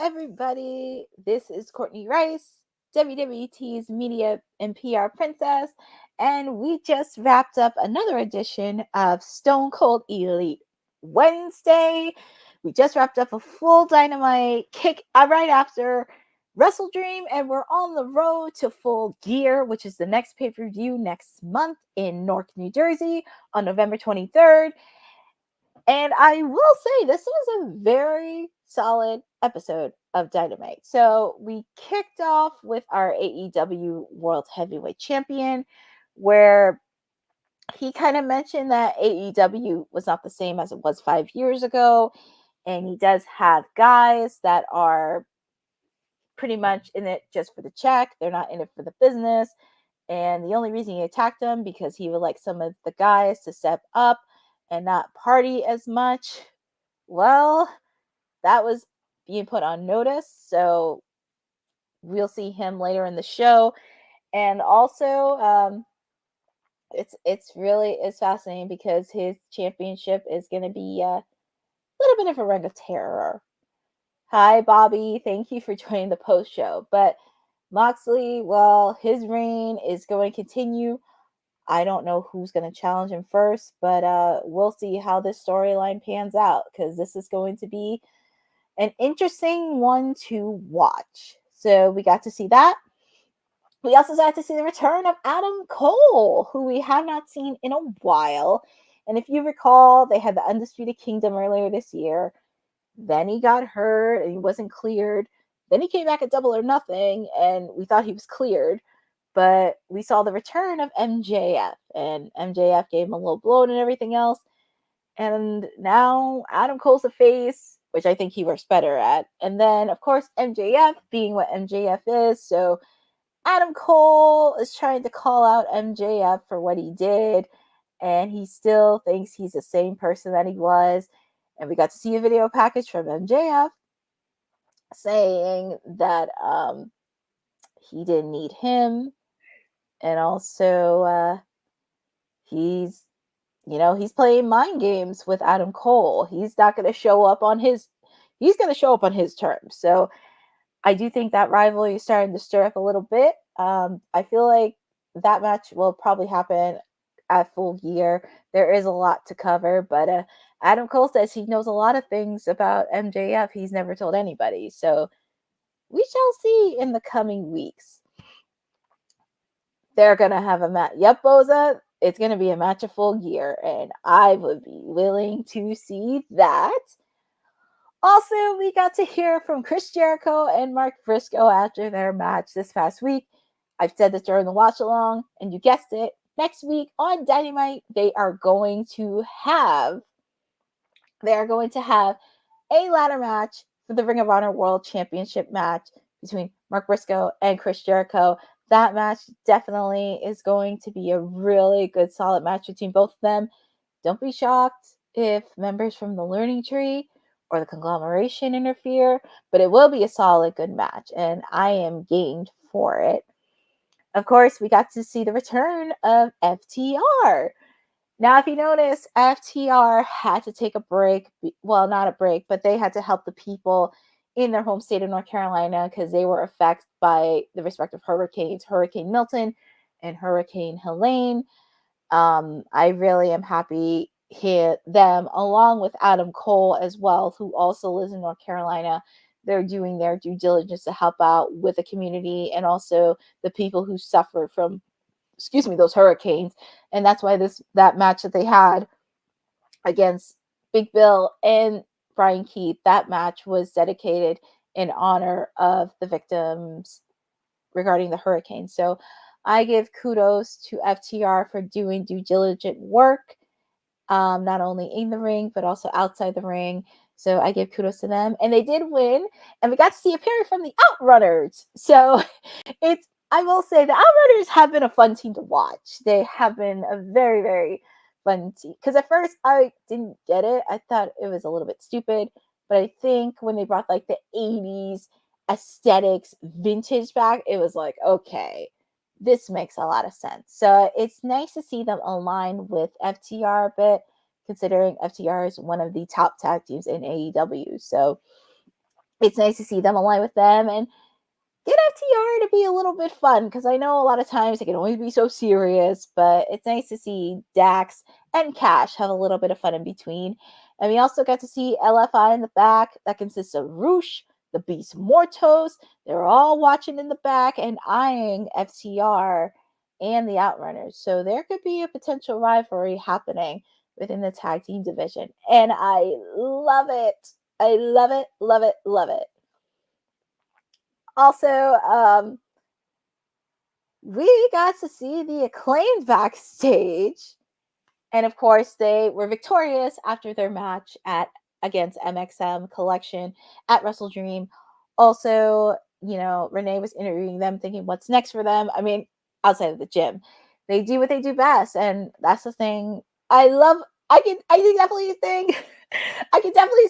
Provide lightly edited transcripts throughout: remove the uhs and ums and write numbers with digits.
everybody. This is Courtney Rice, WWT's media and PR princess, and we just wrapped up another edition of Stone Cold Elite Wednesday. We just wrapped up a full Dynamite kick right after Wrestle Dream, and we're on the road to Full Gear, which is the next pay-per-view next month in Newark, New Jersey on November 23rd. And I will say this was a very solid episode of Dynamite. So we kicked off with our AEW World Heavyweight Champion, where he kind of mentioned that AEW was not the same as it was 5 years ago. And he does have guys that are pretty much in it just for the check. They're not in it for the business. And the only reason he attacked them because he would like some of the guys to step up and not party as much. Well, that was being put on notice, so we'll see him later in the show. And also, it's fascinating because his championship is going to be a little bit of a reign of terror. Hi, Bobby. Thank you for joining the post show. But Moxley, well, his reign is going to continue. I don't know who's going to challenge him first, but we'll see how this storyline pans out because this is going to be an interesting one to watch. So we got to see that. We also got to see the return of Adam Cole, who we have not seen in a while. And if you recall, they had the Undisputed Kingdom earlier this year. Then he got hurt and he wasn't cleared. Then he came back at Double or Nothing, and we thought he was cleared. But we saw the return of MJF, and MJF gave him a little blow and everything else. And now Adam Cole's a face, which I think he works better at. And then, of course, MJF being what MJF is. So Adam Cole is trying to call out MJF for what he did. And he still thinks he's the same person that he was. And we got to see a video package from MJF saying that he didn't need him. And also, he's playing mind games with Adam Cole. He's not going to show up on his terms. So I do think that rivalry is starting to stir up a little bit. I feel like that match will probably happen at Full Gear. There is a lot to cover, but Adam Cole says he knows a lot of things about MJF he's never told anybody. So we shall see in the coming weeks. They're going to have a match. Yep, Boza, it's going to be a match of Full Gear, and I would be willing to see that. Also, we got to hear from Chris Jericho and Mark Briscoe after their match this past week. I've said this during the watch along, and you guessed it. Next week on Dynamite, they are going to have a ladder match for the Ring of Honor World Championship match between Mark Briscoe and Chris Jericho. That match definitely is going to be a really good, solid match between both of them. Don't be shocked if members from the Learning Tree or the Conglomeration interfere, but it will be a solid, good match, and I am gamed for it. Of course, we got to see the return of FTR. Now, if you notice, FTR had to take a break. Well, not a break, but they had to help the people in their home state of North Carolina because they were affected by the respective hurricanes, Hurricane Milton and Hurricane Helene. I really am happy hear them, along with Adam Cole as well, who also lives in North Carolina. They're doing their due diligence to help out with the community and also the people who suffer from, those hurricanes. And that's why that match that they had against Big Bill and Brian Keith, that match was dedicated in honor of the victims regarding the hurricane. So I give kudos to FTR for doing due diligent work, not only in the ring, but also outside the ring. So I give kudos to them. And they did win. And we got to see a pair from the Outrunners. So I will say the Outrunners have been a fun team to watch. They have been a very, very fun team. Because at first I didn't get it. I thought it was a little bit stupid. But I think when they brought like the 80s aesthetics vintage back, it was like, okay, this makes a lot of sense. So it's nice to see them align with FTR, but considering FTR is one of the top tag teams in AEW. So it's nice to see them align with them and get FTR to be a little bit fun, because I know a lot of times it can always be so serious, but it's nice to see Dax and Cash have a little bit of fun in between. And we also got to see LFI in the back. That consists of Roosh, the Beast Mortos. They're all watching in the back and eyeing FTR and the Outrunners. So there could be a potential rivalry happening within the tag team division. And I love it. I love it, love it, love it. Also, we got to see the Acclaimed backstage. And of course, they were victorious after their match against MXM Collection at Wrestle Dream. Also, Renee was interviewing them, thinking what's next for them. I mean, outside of the gym, they do what they do best, and that's the thing I love. I can definitely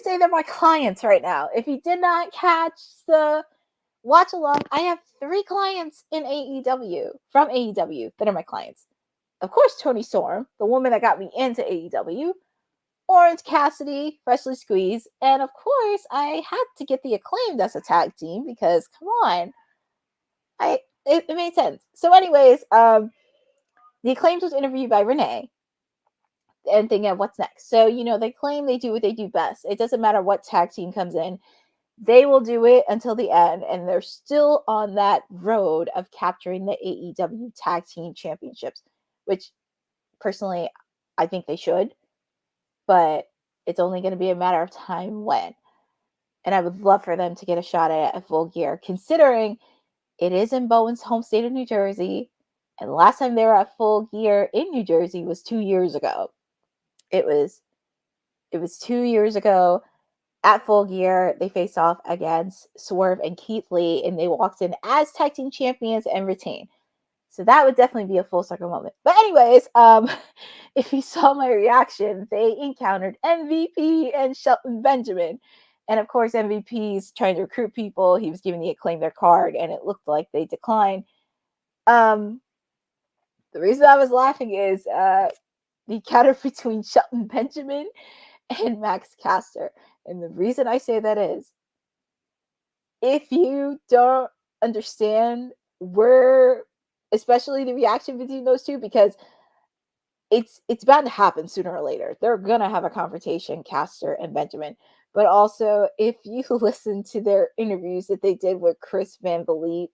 say they're my clients right now. If you did not catch the watch along, I have 3 clients in AEW from AEW that are my clients. Of course, Toni Storm, the woman that got me into AEW, Orange Cassidy, Freshly Squeezed, and of course, I had to get the Acclaimed as a tag team because, come on, it made sense. So, anyways, the Acclaimed was interviewed by Renee and thinking of what's next. So, they claim they do what they do best. It doesn't matter what tag team comes in. They will do it until the end, and they're still on that road of capturing the AEW Tag Team Championships, which, personally, I think they should, but it's only going to be a matter of time when. And I would love for them to get a shot at it at Full Gear, considering it is in Bowen's home state of New Jersey, and the last time they were at Full Gear in New Jersey was 2 years ago. It was 2 years ago. At Full Gear, they faced off against Swerve and Keith Lee, and they walked in as tag team champions and retained. So that would definitely be a full circle moment. But anyways, if you saw my reaction, they encountered MVP and Shelton Benjamin. And of course, MVP's trying to recruit people. He was giving the Acclaim their card, and it looked like they declined. The reason I was laughing is the encounter between Shelton Benjamin and Max Caster. And the reason I say that is, if you don't understand especially the reaction between those two, because it's bound to happen sooner or later. They're gonna have a confrontation, Caster and Benjamin. But also, if you listen to their interviews that they did with Chris Van Vliet,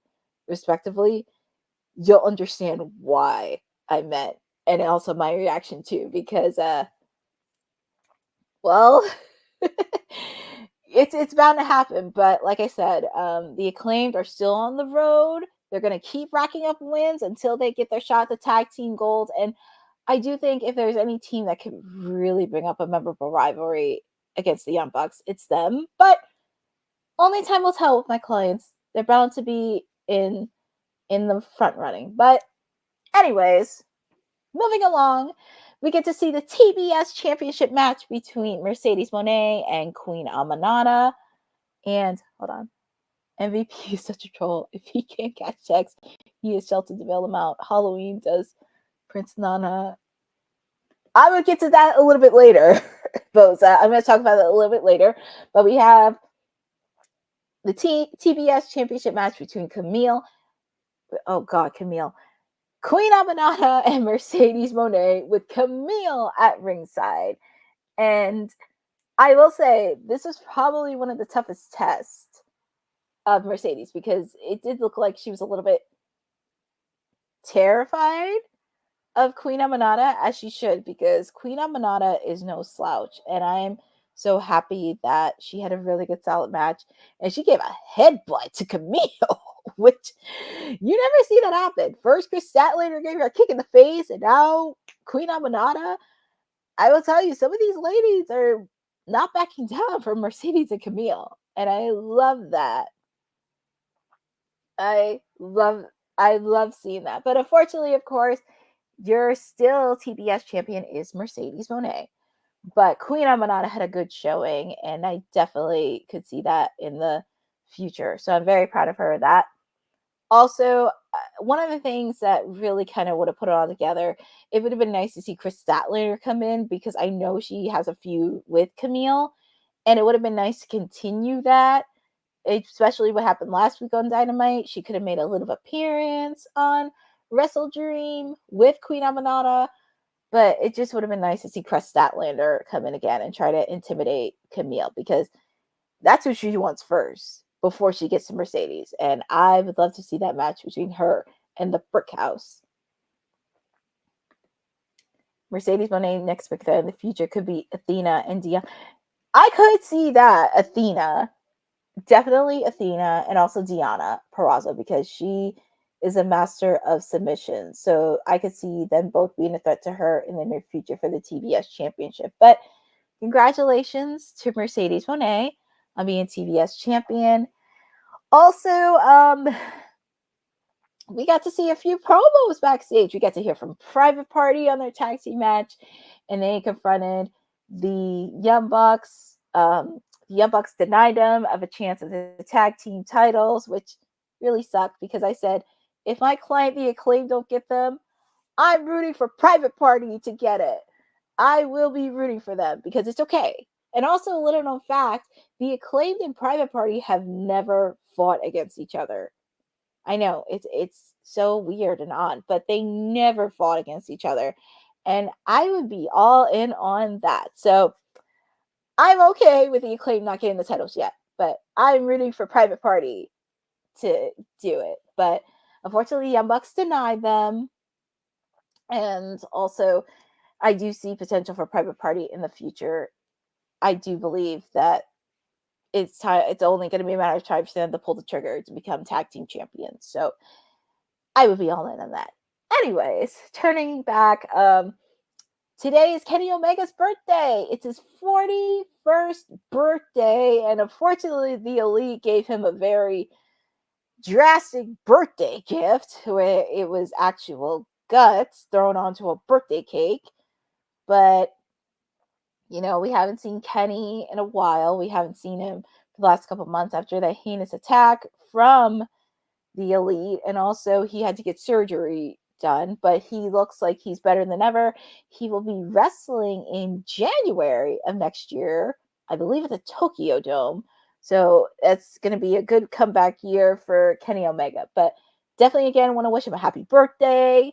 respectively, you'll understand why I meant, and also my reaction too, because well, it's bound to happen. But like I said, the Acclaimed are still on the road. They're going to keep racking up wins until they get their shot at the tag team gold. And I do think if there's any team that could really bring up a memorable rivalry against the Young Bucks, it's them. But only time will tell with my clients. They're bound to be in the front running. But anyways, moving along, we get to see the TBS Championship match between Mercedes Moné and Queen Amanada. And hold on, MVP is such a troll. If he can't catch checks, he is sheltered to bail him out. Halloween does Prince Nana. I will get to that a little bit later, folks. I'm going to talk about that a little bit later. But we have the TBS Championship match between Camille. Oh, God, Camille. Queen Amanada and Mercedes Moné, with Camille at ringside. And I will say, this was probably one of the toughest tests of Mercedes, because it did look like she was a little bit terrified of Queen Amanada, as she should, because Queen Amanada is no slouch. And I'm so happy that she had a really good solid match. And she gave a headbutt to Camille, which you never see that happen. First, Chris Statlander gave her a kick in the face, and now Queen Amanada. I will tell you, some of these ladies are not backing down for Mercedes and Camille. And I love that. I love seeing that. But unfortunately, of course, your still TBS champion is Mercedes Moné. But Queen Amanada had a good showing, and I definitely could see that in the future. So I'm very proud of her. That also, one of the things that really kind of would have put it all together, it would have been nice to see Chris Statlander come in, because I know she has a feud with Camille, and it would have been nice to continue that, especially what happened last week on Dynamite. She could have made a little appearance on Wrestle Dream with Queen Aminata, but it just would have been nice to see Crest Statlander come in again and try to intimidate Camille, because that's who she wants first before she gets to Mercedes. And I would love to see that match between her and the Brick House. Mercedes Moné next week in the future could be Athena and Diana. I could see that. Athena. Definitely Athena, and also Diana Purrazzo, because she is a master of submission. So I could see them both being a threat to her in the near future for the TBS championship. But congratulations to Mercedes Moné on being TBS champion. Also, we got to see a few promos backstage. We got to hear from Private Party on their tag team match, and they confronted the Young Bucks. The Young Bucks denied them of a chance at the tag team titles, which really sucked, because I said, if my client, the Acclaim, don't get them, I'm rooting for Private Party to get it. I will be rooting for them, because it's okay. And also, a little known fact, the Acclaimed and Private Party have never fought against each other. I know, it's so weird and odd, but they never fought against each other. And I would be all in on that. So I'm okay with the Acclaim not getting the titles yet, but I'm rooting for Private Party to do it. But unfortunately, Young Bucks denied them. And also, I do see potential for Private Party in the future. I do believe that it's only going to be a matter of time for them to pull the trigger to become tag team champions. So I would be all in on that. Anyways, turning back, today is Kenny Omega's birthday. It's his 41st birthday, and unfortunately, the Elite gave him a very drastic birthday gift, where it was actual guts thrown onto a birthday cake. But we haven't seen Kenny in a while. We haven't seen him for the last couple months after that heinous attack from the Elite, and also he had to get surgery done, but he looks like he's better than ever. He will be wrestling in January of next year, I believe, at the Tokyo Dome. So it's going to be a good comeback year for Kenny Omega. But definitely, again, want to wish him a happy birthday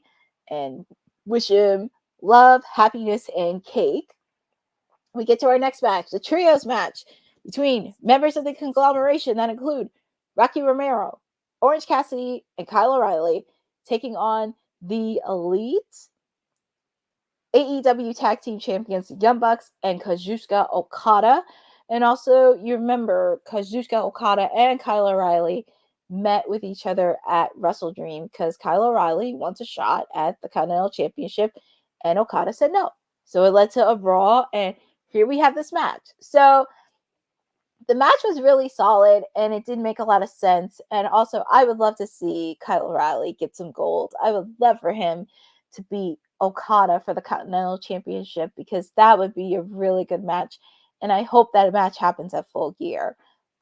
and wish him love, happiness, and cake. We get to our next match, the trios match between members of the conglomeration that include Rocky Romero, Orange Cassidy, and Kyle O'Reilly, taking on the Elite, AEW Tag Team Champions, Young Bucks, and Kazuchika Okada. And also, you remember, Kazuchika Okada and Kyle O'Reilly met with each other at Wrestle Dream, because Kyle O'Reilly wants a shot at the Continental Championship, and Okada said no. So it led to a brawl, and here we have this match. So the match was really solid, and it did make a lot of sense. And also, I would love to see Kyle O'Reilly get some gold. I would love for him to beat Okada for the Continental Championship, because that would be a really good match. And I hope that match happens at Full Gear.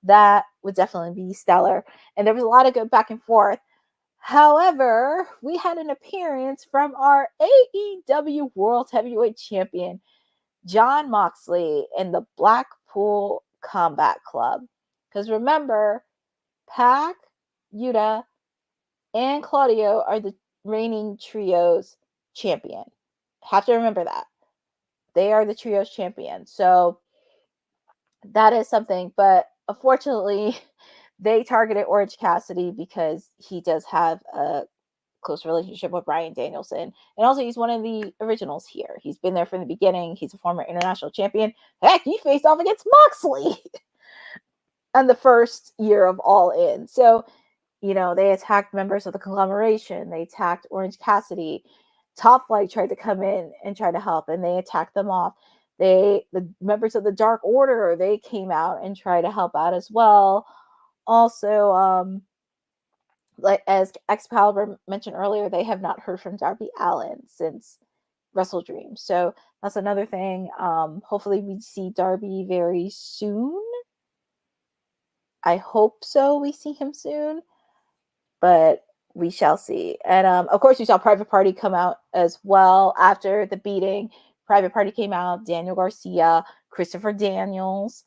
That would definitely be stellar. And there was a lot of good back and forth. However, we had an appearance from our AEW World Heavyweight Champion, Jon Moxley, in the Blackpool Combat Club. Because remember, Pac, Yuta, and Claudio are the reigning trios champion. Have to remember that. They are the trios champion. So that is something. But unfortunately, they targeted Orange Cassidy because he does have a close relationship with Bryan Danielson. And also, he's one of the originals here. He's been there from the beginning. He's a former international champion. Heck, he faced off against Moxley on the first year of All In. So, they attacked members of the conglomeration. They attacked Orange Cassidy. Top Flight tried to come in and try to help, and they attacked them off. The members of the Dark Order, they came out and tried to help out as well. Also, like as Excalibur mentioned earlier, they have not heard from Darby Allin since Wrestle Dream. So that's another thing. Hopefully we see Darby very soon. I hope so. We see him soon, but we shall see. And of course, we saw Private Party come out as well after the beating. Private Party came out, Daniel Garcia, Christopher Daniels.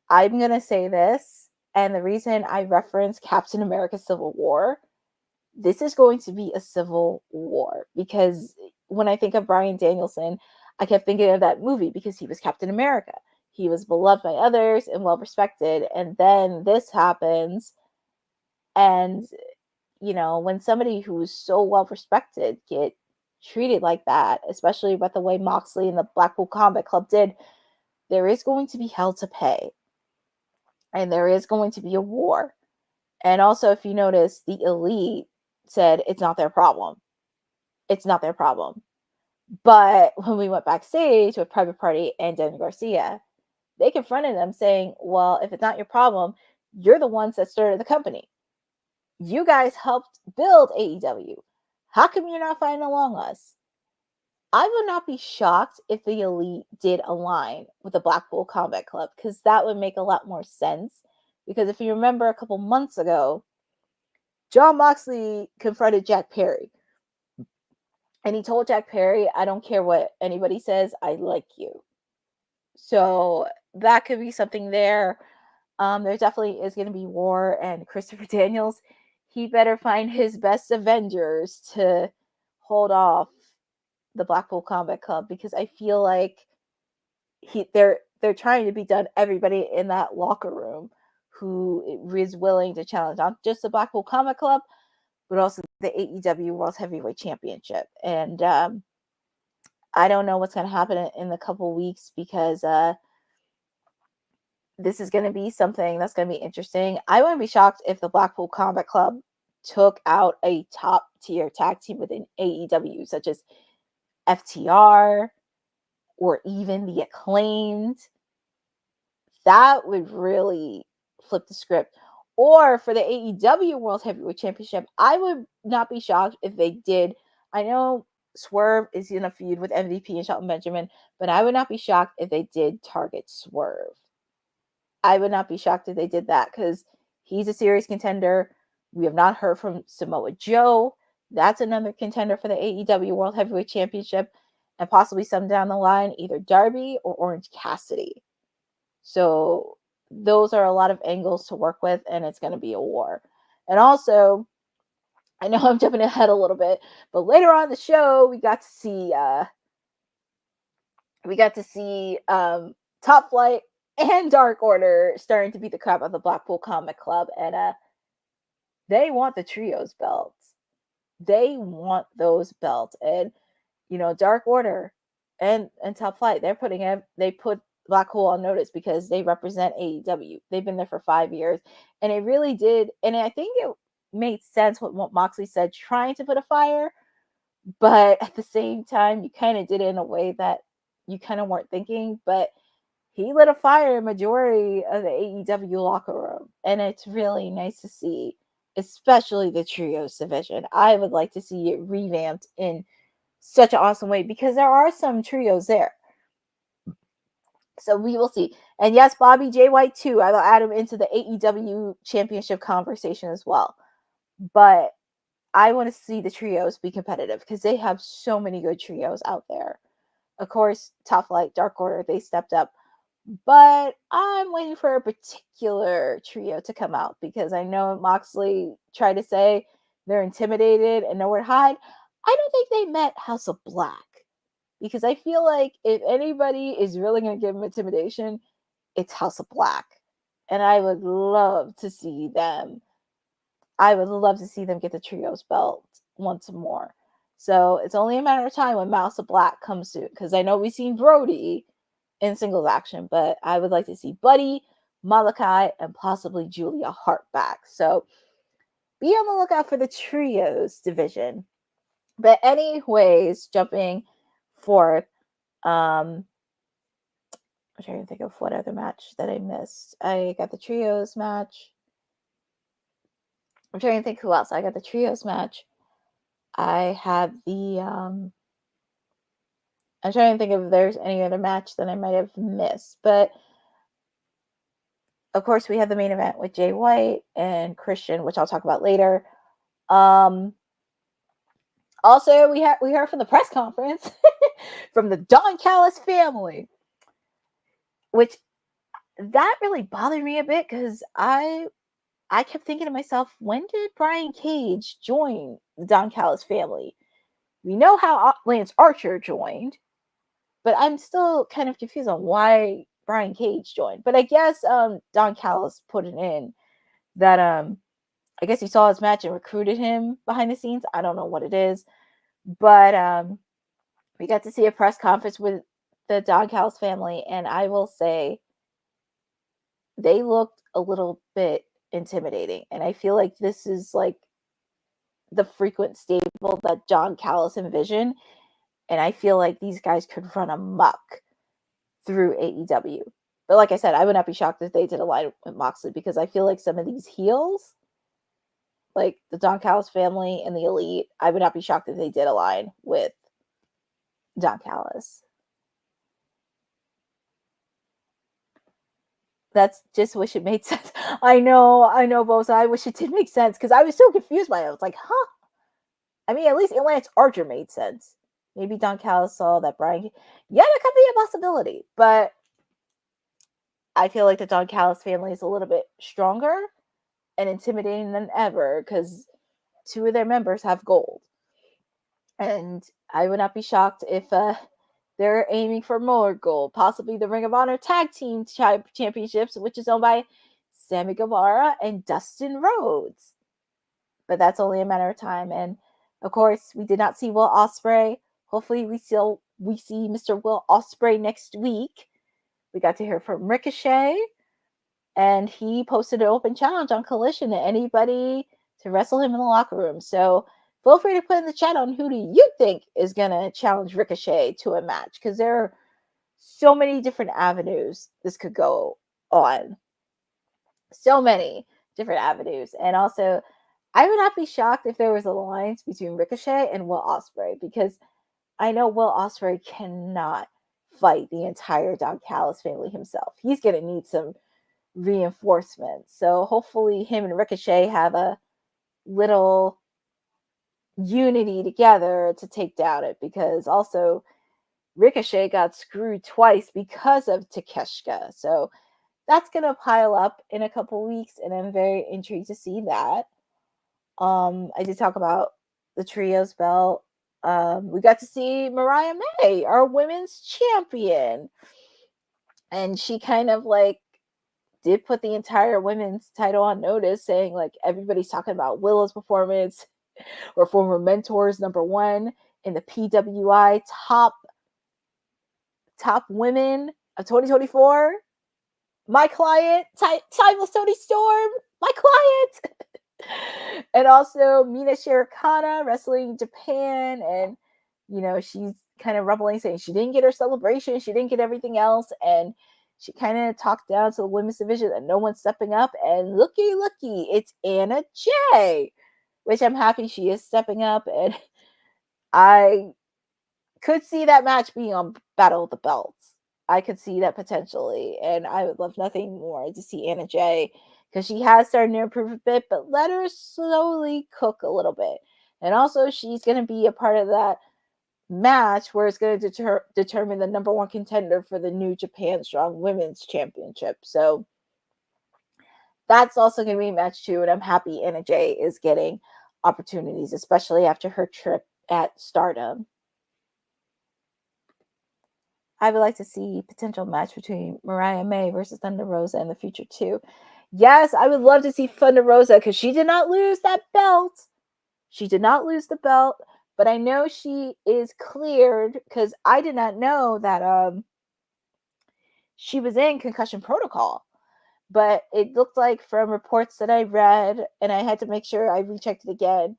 I'm going to say this. And the reason I reference Captain America Civil War, this is going to be a civil war, because when I think of Bryan Danielson, I kept thinking of that movie because he was Captain America. He was beloved by others and well respected. And then this happens. And, you know, when somebody who's so well respected get treated like that, especially with the way Moxley and the Blackpool Combat Club did, there is going to be hell to pay. And there is going to be a war. And also, if you notice, the Elite said it's not their problem. It's not their problem. But when we went backstage with Private Party and Daniel Garcia, they confronted them saying, well, if it's not your problem, you're the ones that started the company. You guys helped build AEW. How come you're not fighting along us? I would not be shocked if the Elite did align with the Blackpool Combat Club, because that would make a lot more sense. Because if you remember a couple months ago, Jon Moxley confronted Jack Perry. And he told Jack Perry, I don't care what anybody says, I like you. So that could be something there. There definitely is going to be war, and Christopher Daniels, he better find his best Avengers to hold off the Blackpool Combat Club, because I feel like they're trying to beat down everybody in that locker room who is willing to challenge not just the Blackpool Combat Club, but also the AEW World Heavyweight Championship. And I don't know what's going to happen in the couple weeks, because this is going to be something that's going to be interesting. I wouldn't be shocked if the Blackpool Combat Club took out a top tier tag team within AEW, such as FTR or even the Acclaimed. That would really flip the script. Or for the AEW World Heavyweight Championship, I would not be shocked if they did. I know Swerve is in a feud with MVP and Shelton Benjamin, but I would not be shocked if they did target Swerve. I would not be shocked if they did that, because he's a serious contender. We have not heard from Samoa Joe. That's another contender for the AEW World Heavyweight Championship, and possibly some down the line, either Darby or Orange Cassidy. So those are a lot of angles to work with, and it's going to be a war. And also, I know I'm jumping ahead a little bit, but later on in the show, we got to see Top Flight and Dark Order starting to beat the crap out of the Blackpool Combat Club, and they want the trios belts. They want those belts. And you know, Dark Order and Top Flight, they put Blackpool on notice because they represent AEW. They've been there for 5 years, and it really did. And I think it made sense what Moxley said, trying to put a fire, but at the same time, you kind of did it in a way that you kind of weren't thinking. But he lit a fire in majority of the AEW locker room, and it's really nice to see, especially the trios division. I would like to see it revamped in such an awesome way, because there are some trios there. So we will see. And yes, Bobby J. White too. I will add him into the AEW championship conversation as well. But I want to see the trios be competitive, because they have so many good trios out there. Of course, Top Flight, Dark Order, they stepped up. But I'm waiting for a particular trio to come out, because I know Moxley tried to say they're intimidated and nowhere to hide. I don't think they met House of Black, because I feel like if anybody is really going to give them intimidation, it's House of Black. And I would love to see them. I would love to see them get the trios belt once more. So it's only a matter of time when House of Black comes soon, because I know we've seen Brody in singles action, but I would like to see Buddy, Malachi, and possibly Julia Hart back. So be on the lookout for the trios division. But anyways, jumping forth, I'm trying to think of what other match that I missed. I got the trios match. I'm trying to think who else. I got the trios match. I had the I'm trying to think if there's any other match that I might have missed, but of course we have the main event with Jay White and Christian, which I'll talk about later. Also, we heard from the press conference from the Don Callis family, which that really bothered me a bit because I kept thinking to myself, when did Brian Cage join the Don Callis family? We know how Lance Archer joined, but I'm still kind of confused on why Brian Cage joined. But I guess Don Callis put it in that I guess he saw his match and recruited him behind the scenes. I don't know what it is, but we got to see a press conference with the Don Callis family, and I will say they looked a little bit intimidating. And I feel like this is like the frequent stable that John Callis envisioned. And I feel like these guys could run amok through AEW. But like I said, I would not be shocked if they did a line with Moxley, because I feel like some of these heels, like the Don Callis family and the Elite, I would not be shocked if they did a line with Don Callis. That's just wish it made sense. I know, both. I wish it did make sense because I was so confused by it. I was like, huh? I mean, at least Lance Archer made sense. Maybe Don Callis saw that Brian. Yeah, that could be a possibility. But I feel like the Don Callis family is a little bit stronger and intimidating than ever because 2 of their members have gold. And I would not be shocked if they're aiming for more gold, possibly the Ring of Honor Tag Team Championships, which is owned by Sammy Guevara and Dustin Rhodes. But that's only a matter of time. And of course, we did not see Will Ospreay. Hopefully, we see Mr. Will Ospreay next week. We got to hear from Ricochet, and he posted an open challenge on Collision to anybody to wrestle him in the locker room. So feel free to put in the chat on who do you think is going to challenge Ricochet to a match, because there are so many different avenues this could go on. So many different avenues. And also, I would not be shocked if there was an alliance between Ricochet and Will Ospreay, because I know Will Ospreay cannot fight the entire Don Callis family himself. He's going to need some reinforcements. So hopefully him and Ricochet have a little unity together to take down it, because also Ricochet got screwed twice because of Takeshita. So that's going to pile up in a couple weeks, and I'm very intrigued to see that. I did talk about the trios belt. We got to see Mariah May, our women's champion, and she kind of like did put the entire women's title on notice, saying like everybody's talking about Willow's performance or former mentors #1 in the PWI top women of 2024. My client, Timeless Tony Storm, my client. And also Mina Shirokana wrestling Japan, and you know, she's kind of rumbling saying she didn't get her celebration, she didn't get everything else, and she kind of talked down to the women's division that no one's stepping up, and looky, it's Anna Jay, which I'm happy she is stepping up, and I could see that match being on Battle of the Belts. I could see that potentially, and I would love nothing more to see Anna Jay, because she has started to improve a bit, but let her slowly cook a little bit. And also, she's going to be a part of that match where it's going to determine the #1 contender for the New Japan Strong Women's Championship. So that's also going to be a match too, and I'm happy Anna Jay is getting opportunities, especially after her trip at Stardom. I would like to see potential match between Mariah May versus Thunder Rosa in the future too. Yes, I would love to see Thunder Rosa, because she did not lose that belt. She did not lose the belt, but I know she is cleared, because I did not know that she was in concussion protocol. But it looked like from reports that I read, and I had to make sure I rechecked it again,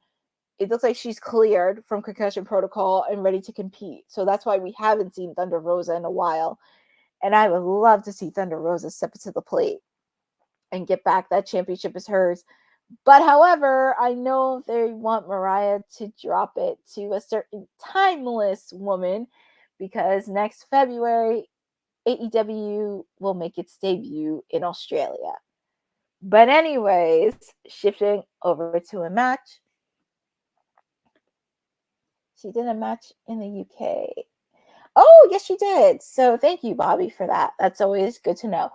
it looks like she's cleared from concussion protocol and ready to compete. So that's why we haven't seen Thunder Rosa in a while. And I would love to see Thunder Rosa step to the plate and get back. That championship is hers. But however, I know they want Mariah to drop it to a certain timeless woman, because next February, AEW will make its debut in Australia. But anyways, shifting over to a match. She did a match in the UK. Oh, yes, she did. So thank you, Bobby, for that. That's always good to know.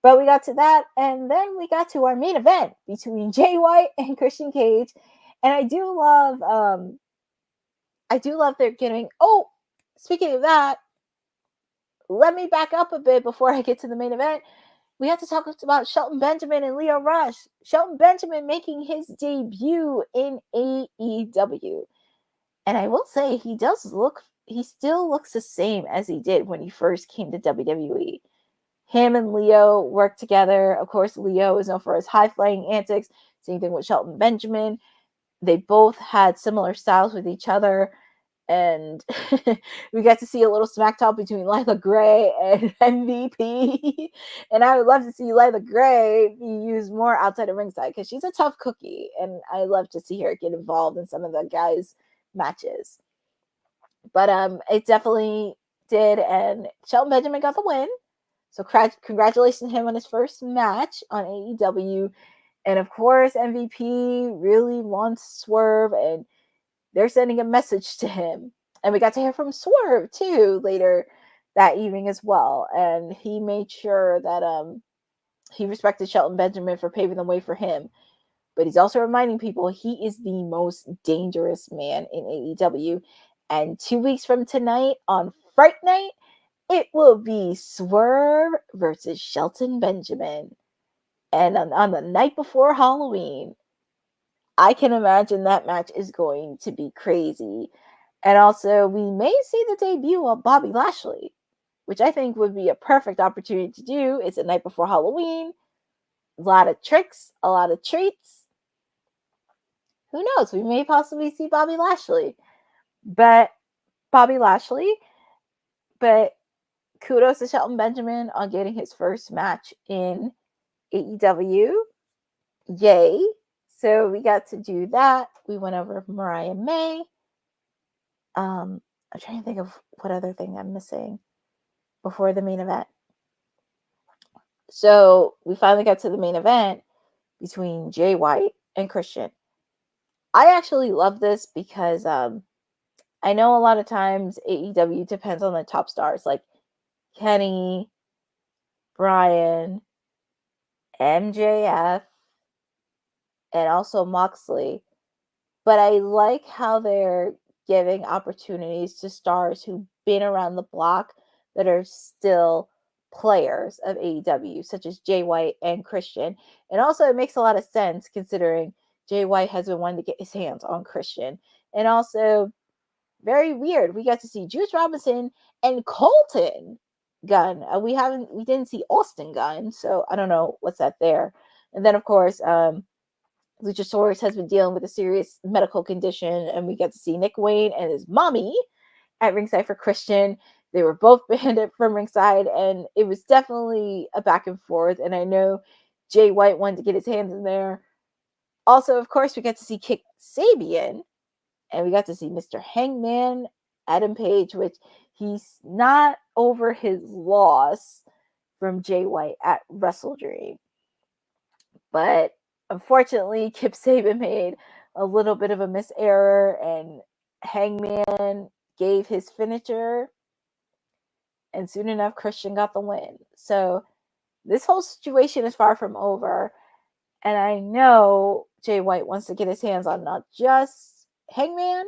But we got to that, and then we got to our main event between Jay White and Christian Cage. And I do love their getting. Oh, speaking of that, let me back up a bit before I get to the main event. We have to talk about Shelton Benjamin and Lio Rush. Shelton Benjamin making his debut in AEW. And I will say, he still looks the same as he did when he first came to WWE. Him and Lio work together. Of course, Lio is known for his high-flying antics. Same thing with Shelton Benjamin. They both had similar styles with each other. And we got to see a little smack talk between Lila Gray and MVP. And I would love to see Lila Gray be used more outside of ringside because she's a tough cookie. And I love to see her get involved in some of the guys' matches. But it definitely did. And Shelton Benjamin got the win. So congratulations to him on his first match on AEW. And of course, MVP really wants Swerve, and they're sending a message to him. And we got to hear from Swerve too later that evening as well. And he made sure that he respected Shelton Benjamin for paving the way for him. But he's also reminding people he is the most dangerous man in AEW. And 2 weeks from tonight on Fright Night, it will be Swerve versus Shelton Benjamin. And on the night before Halloween, I can imagine that match is going to be crazy. And also, we may see the debut of Bobby Lashley, which I think would be a perfect opportunity to do. It's the night before Halloween. A lot of tricks, a lot of treats. Who knows? We may possibly see Bobby Lashley. But kudos to Shelton Benjamin on getting his first match in AEW. Yay. So we got to do that. We went over Mariah May. I'm trying to think of what other thing I'm missing before the main event. So we finally got to the main event between Jay White and Christian. I actually love this because I know a lot of times AEW depends on the top stars like Kenny, Bryan, MJF, and also Moxley. But I like how they're giving opportunities to stars who've been around the block that are still players of AEW, such as Jay White and Christian. And also, it makes a lot of sense considering Jay White has been wanting to get his hands on Christian. And also, very weird, we got to see Juice Robinson and Colton Gunn. We didn't see Austin Gunn, so I don't know what's that there. And then, of course, Luchasaurus has been dealing with a serious medical condition, and we get to see Nick Wayne and his mommy at ringside for Christian. They were both banned from ringside, and it was definitely a back and forth. And I know Jay White wanted to get his hands in there. Also, of course, we got to see Kip Sabian, and we got to see Mr. Hangman Adam Page, which he's not over his loss from Jay White at Wrestle Dream. But unfortunately, Kip Sabian made a little bit of a miserror, and Hangman gave his finisher, and soon enough, Christian got the win. So this whole situation is far from over, and I know Jay White wants to get his hands on not just Hangman,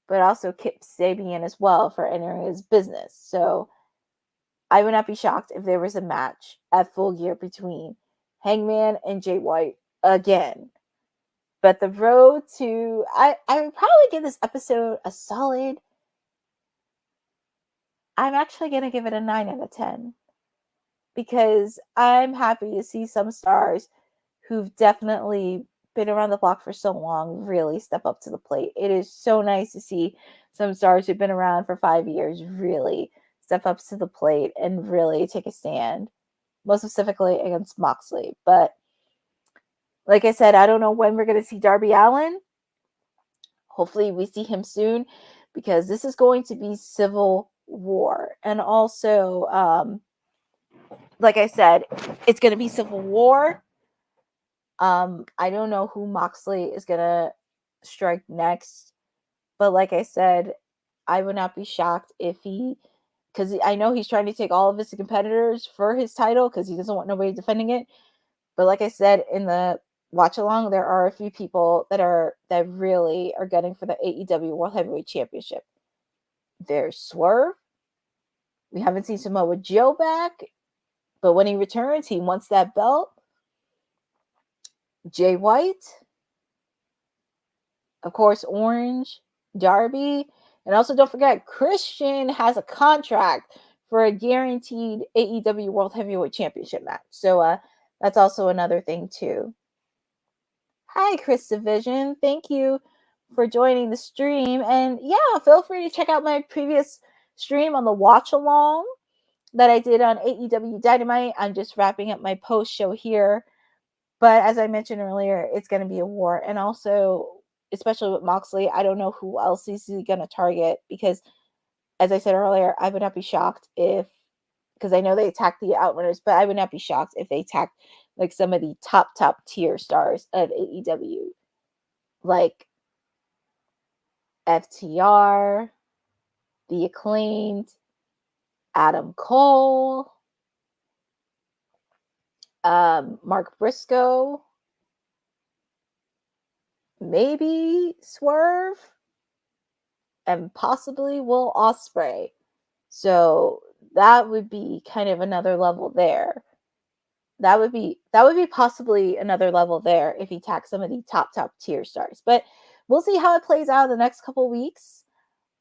but also Kip Sabian as well for entering his business. So I would not be shocked if there was a match at Full Gear between Hangman and Jay White again. But the road to... I would probably give this episode a solid... I'm actually going to give it a 9 out of 10. Because I'm happy to see some stars who've definitely been around the block for so long really step up to the plate. It is so nice to see some stars who've been around for 5 years really step up to the plate and really take a stand. Most specifically against Moxley. But like I said, I don't know when we're going to see Darby Allin. Hopefully we see him soon, because this is going to be Civil War. And also, like I said, it's going to be Civil War. I don't know who Moxley is going to strike next. But like I said, I would not be shocked if he because I know he's trying to take all of his competitors for his title because he doesn't want nobody defending it. But like I said in the watch along, there are a few people that really are gunning for the AEW World Heavyweight Championship. There's Swerve. We haven't seen Samoa Joe back, but when he returns, he wants that belt. Jay White, of course, Orange, Darby, and also don't forget Christian has a contract for a guaranteed AEW World Heavyweight Championship match. So that's also another thing too. Hi, Chris Division. Thank you for joining the stream. And yeah, feel free to check out my previous stream on the watch along that I did on AEW Dynamite. I'm just wrapping up my post show here. But as I mentioned earlier, it's going to be a war. And also, especially with Moxley, I don't know who else he's going to target because, as I said earlier, I would not be shocked if, because I know they attacked the Outrunners, but I would not be shocked if they attacked like some of the top tier stars of AEW, like FTR, The Acclaimed, Adam Cole, Mark Briscoe, maybe Swerve, and possibly Will Ospreay. So that would be kind of another level there. That would be possibly another level there if he attacks some of the top tier stars. But we'll see how it plays out in the next couple weeks.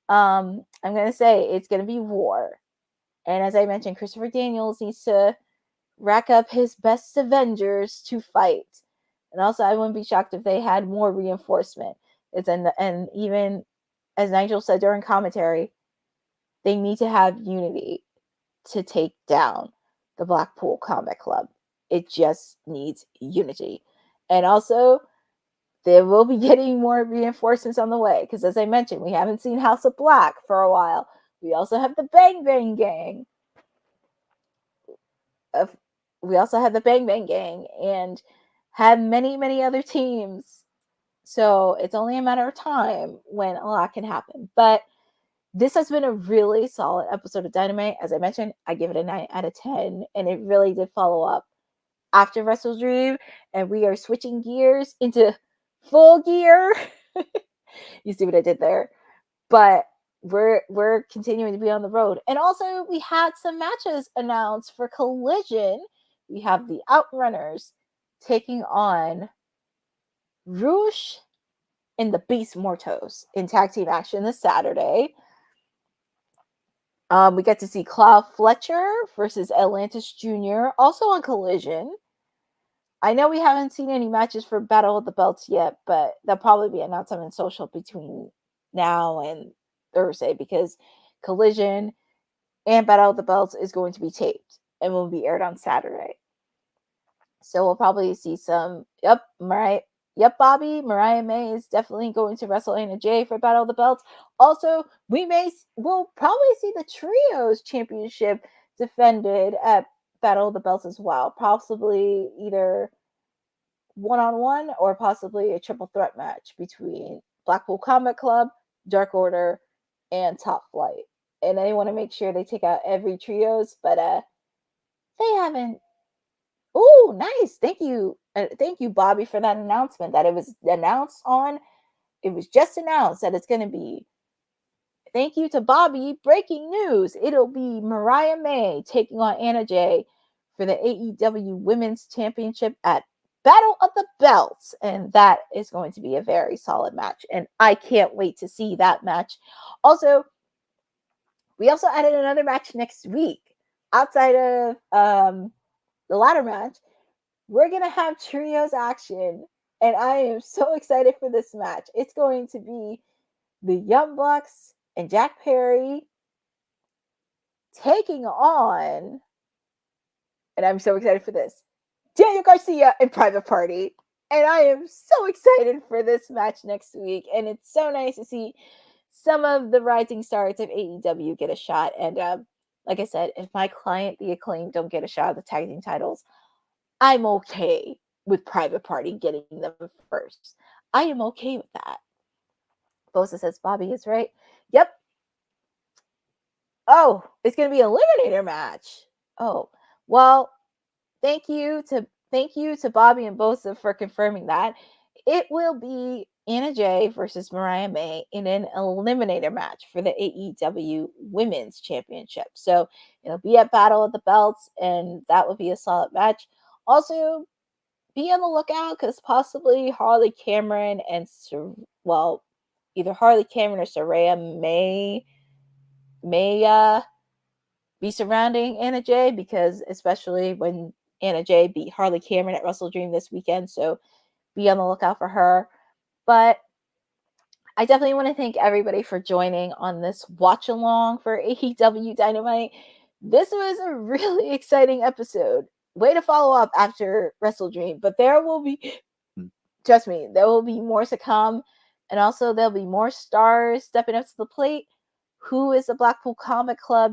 I'm gonna say it's gonna be war. And as I mentioned, Christopher Daniels needs to rack up his best Avengers to fight. And also, I wouldn't be shocked if they had more reinforcement. And even as Nigel said during commentary, they need to have unity to take down the Blackpool Combat Club. It just needs unity. And also, they will be getting more reinforcements on the way. Because as I mentioned, we haven't seen House of Black for a while. We also have the Bang Bang Gang. We also have the Bang Bang Gang and have many other teams. So it's only a matter of time when a lot can happen. But this has been a really solid episode of Dynamite. As I mentioned, I give it a 9 out of 10. And it really did follow up after Wrestle Dream. And we are switching gears into full gear. You see what I did there? But we're continuing to be on the road. And also, we had some matches announced for Collision. We have the Outrunners taking on Rouge and the Beast Mortos in tag team action this Saturday. We get to see Cloud Fletcher versus Atlantis Jr. also on Collision. I know we haven't seen any matches for Battle of the Belts yet, but they'll probably be announced on social between now and Thursday because Collision and Battle of the Belts is going to be taped and will be aired on Saturday. So we'll probably see some. Bobby. Mariah May is definitely going to wrestle Anna Jay for Battle of the Belts. Also, we'll probably see the Trios Championship defended at Battle of the Belts as well. Possibly either one-on-one or possibly a triple threat match between Blackpool Combat Club, Dark Order, and Top Flight. And they want to make sure they take out every trios, but they haven't. Oh, nice. Thank you, Bobby, for that announcement that it was announced on. It was just announced that it's going to be. Thank you to Bobby. Breaking news. It'll be Mariah May taking on Anna Jay for the AEW Women's Championship at Battle of the Belts. And that is going to be a very solid match. And I can't wait to see that match. Also, we also added another match next week. Outside of the ladder match, we're going to have trios action. And I am so excited for this match. It's going to be the Young Bucks and Jack Perry taking on, and I'm so excited for this, Daniel Garcia and Private Party. And I am so excited for this match next week. And it's so nice to see some of the rising stars of AEW get a shot. And like I said, if my client, The Acclaimed, don't get a shot at the tag team titles, I'm okay with Private Party getting them first. I am okay with that. Bosa says Bobby is right. Yep. Oh, it's going to be an eliminator match. Oh, well, thank you to Bobby and Bosa for confirming that. It will be Anna Jay versus Mariah May in an eliminator match for the AEW Women's Championship. So it'll be a Battle of the Belts, and that will be a solid match. Also, be on the lookout because possibly Harley Cameron and either Harley Cameron or Saraya may be surrounding Anna Jay, because especially when Anna Jay beat Harley Cameron at Wrestle Dream this weekend, so be on the lookout for her. But I definitely want to thank everybody for joining on this watch along for AEW Dynamite. This was a really exciting episode. Way to follow up after Wrestle Dream, but there will be, trust me, there will be more to come, and also there'll be more stars stepping up to the plate. Who is the Blackpool Combat Club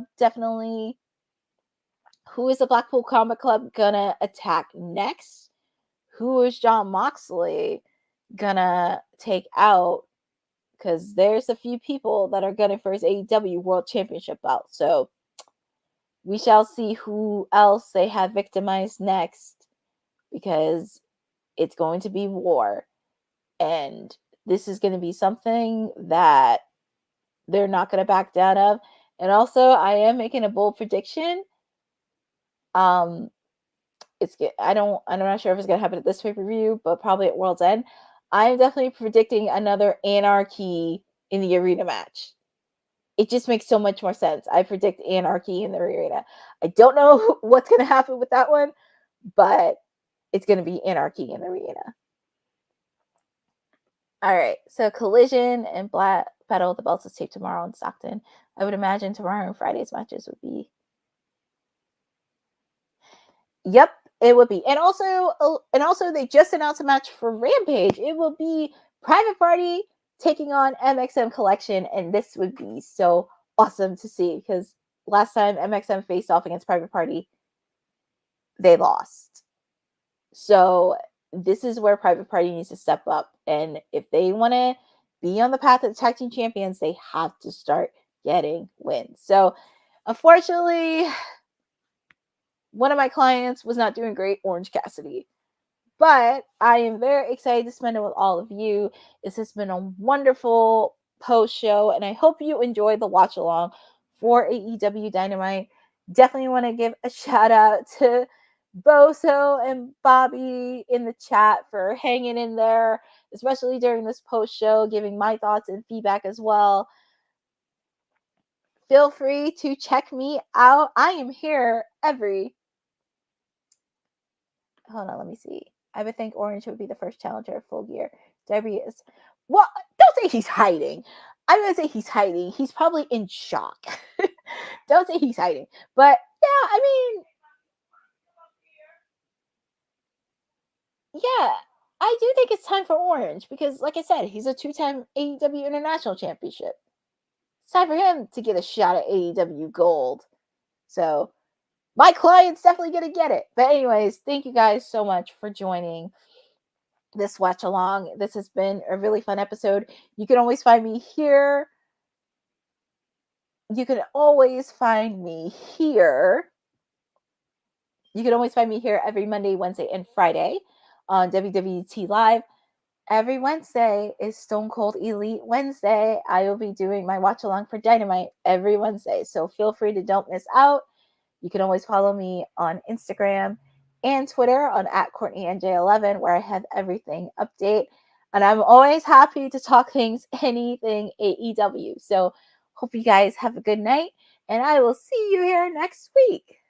gonna attack next? Who is Jon Moxley gonna take out? Because there's a few people that are gunning for his AEW World Championship belt. So we shall see who else they have victimized next, because it's going to be war. And this is going to be something that they're not going to back down of. And also, I am making a bold prediction. I'm not sure if it's going to happen at this pay-per-view, but probably at World's End. I'm definitely predicting another anarchy in the arena match. It just makes so much more sense. I predict anarchy in the arena. I don't know what's going to happen with that one, but it's going to be anarchy in the arena. All right, so Collision and Battle of the Belts is taped tomorrow in Stockton. I would imagine tomorrow and Friday's matches would be. Yep, it would be. And also they just announced a match for Rampage. It will be Private Party taking on MXM Collection, and this would be so awesome to see, because last time MXM faced off against Private Party, they lost. So this is where Private Party needs to step up, and if they want to be on the path of the tag team champions, they have to start getting wins. So unfortunately, one of my clients was not doing great, Orange Cassidy. But I am very excited to spend it with all of you. This has been a wonderful post show, and I hope you enjoyed the watch along for AEW Dynamite. Definitely want to give a shout out to Boso and Bobby in the chat for hanging in there, especially during this post show, giving my thoughts and feedback as well. Feel free to check me out. I am here hold on, let me see. I would think Orange would be the first challenger of Full Gear. Darby is. Well, don't say he's hiding. I'm going to say he's hiding. He's probably in shock. Don't say he's hiding. But, yeah, I mean. Yeah, I do think it's time for Orange, because, like I said, he's a 2-time AEW International Championship. It's time for him to get a shot at AEW Gold. So, my client's definitely going to get it. But anyways, thank you guys so much for joining this watch along. This has been a really fun episode. You can always find me here. You can always find me here every Monday, Wednesday, and Friday on WWT Live. Every Wednesday is Stone Cold Elite Wednesday. I will be doing my watch along for Dynamite every Wednesday. So feel free to don't miss out. You can always follow me on Instagram and Twitter on @CourtneyNJ11, where I have everything update. And I'm always happy to talk anything AEW. So hope you guys have a good night, and I will see you here next week.